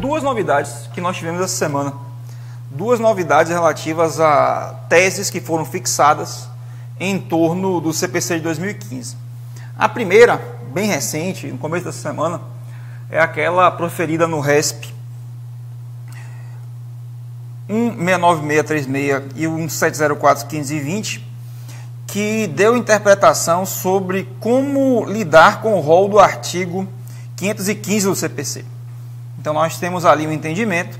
duas novidades que nós tivemos essa semana. Duas novidades relativas a teses que foram fixadas em torno do CPC de 2015. A primeira, bem recente, no começo dessa semana, é aquela proferida no RESP 169636 e 1704-1520, que deu interpretação sobre como lidar com o rol do artigo 515 do CPC. Então nós temos ali um entendimento,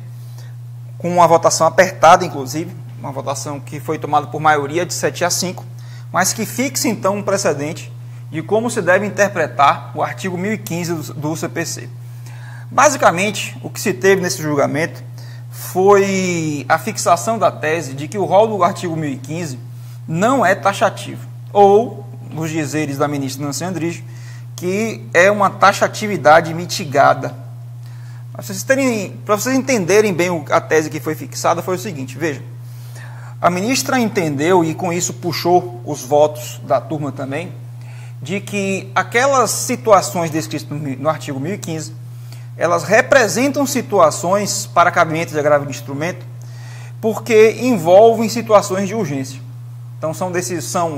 com uma votação apertada, inclusive, uma votação que foi tomada por maioria de 7-5, mas que fixa então um precedente de como se deve interpretar o artigo 1015 do CPC. Basicamente, o que se teve nesse julgamento foi a fixação da tese de que o rol do artigo 1015 não é taxativo, ou, nos dizeres da ministra Nancy Andrighi, que é uma taxatividade mitigada. Para vocês entenderem bem a tese que foi fixada, foi o seguinte, veja, a ministra entendeu, e com isso puxou os votos da turma também, de que aquelas situações descritas no artigo 1015, elas representam situações para cabimento de agravo de instrumento, porque envolvem situações de urgência. Então são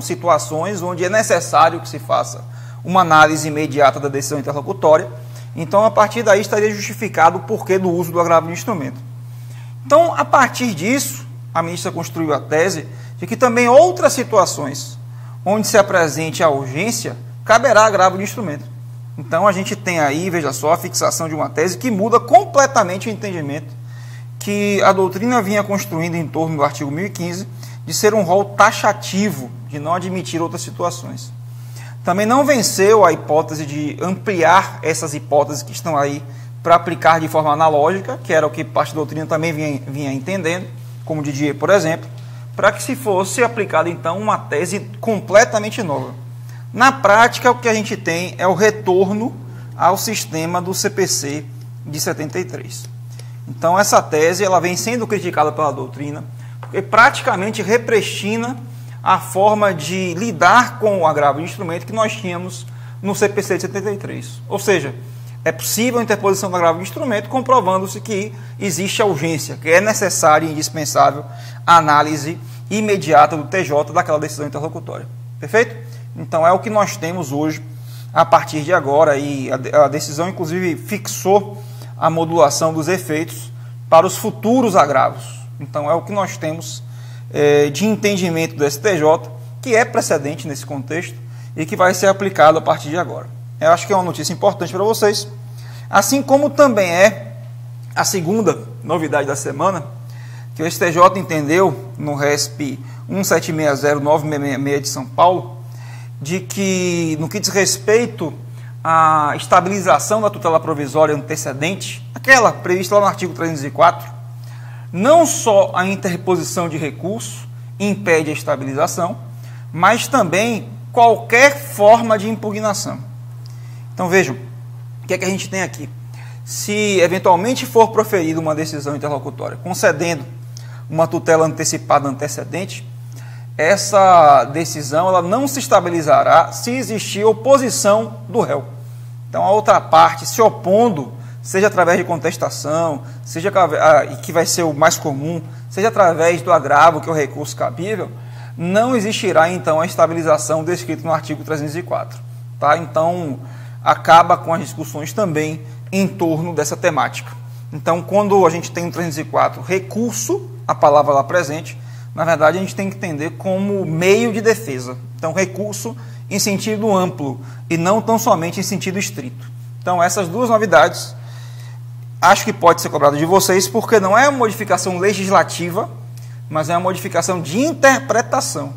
situações onde é necessário que se faça uma análise imediata da decisão interlocutória. Então, a partir daí, estaria justificado o porquê do uso do agravo de instrumento. Então, a partir disso, a ministra construiu a tese de que também outras situações onde se apresente a urgência, caberá agravo de instrumento. Então, a gente tem aí, veja só, a fixação de uma tese que muda completamente o entendimento que a doutrina vinha construindo em torno do artigo 1015, de ser um rol taxativo, de não admitir outras situações. Também não venceu a hipótese de ampliar essas hipóteses que estão aí para aplicar de forma analógica, que era o que parte da doutrina também vinha entendendo, como Didier, por exemplo, para que se fosse aplicada, então, uma tese completamente nova. Na prática, o que a gente tem é o retorno ao sistema do CPC de 73. Então, essa tese ela vem sendo criticada pela doutrina, porque praticamente represtina a forma de lidar com o agravo de instrumento que nós tínhamos no CPC de 73. Ou seja, é possível a interposição do agravo de instrumento comprovando-se que existe a urgência, que é necessária e indispensável a análise imediata do TJ daquela decisão interlocutória. Perfeito? Então é o que nós temos hoje a partir de agora, e a decisão inclusive fixou a modulação dos efeitos para os futuros agravos. Então é o que nós temos de entendimento do STJ, que é precedente nesse contexto e que vai ser aplicado a partir de agora. Eu acho que é uma notícia importante para vocês, assim como também é a segunda novidade da semana, que o STJ entendeu no RESP 1760-966 de São Paulo, de que, no que diz respeito à estabilização da tutela provisória antecedente, aquela prevista lá no artigo 304, não só a interposição de recurso impede a estabilização, mas também qualquer forma de impugnação. Então vejam, o que é que a gente tem aqui? Se eventualmente for proferida uma decisão interlocutória concedendo uma tutela antecipada antecedente, essa decisão ela não se estabilizará se existir oposição do réu. Então a outra parte se opondo, seja através de contestação, seja e que vai ser o mais comum, seja através do agravo, que é o recurso cabível, não existirá então a estabilização descrita no artigo 304. Tá? Então, acaba com as discussões também em torno dessa temática. Então, quando a gente tem no 304 recurso, a palavra lá presente, na verdade a gente tem que entender como meio de defesa. Então, recurso em sentido amplo e não tão somente em sentido estrito. Então, essas duas novidades acho que pode ser cobrado de vocês, porque não é uma modificação legislativa, mas é uma modificação de interpretação.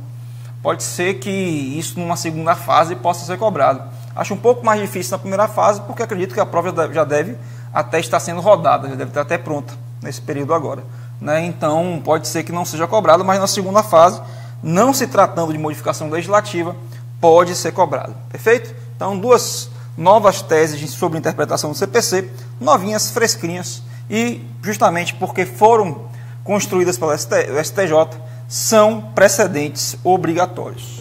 Pode ser que isso, numa segunda fase, possa ser cobrado. Acho um pouco mais difícil na primeira fase, porque acredito que a prova já deve até estar sendo rodada, já deve estar até pronta nesse período agora. Né? Então, pode ser que não seja cobrado, mas na segunda fase, não se tratando de modificação legislativa, pode ser cobrado. Perfeito? Então, duas novas teses sobre interpretação do CPC, novinhas, fresquinhas, e justamente porque foram construídas pela STJ, são precedentes obrigatórios.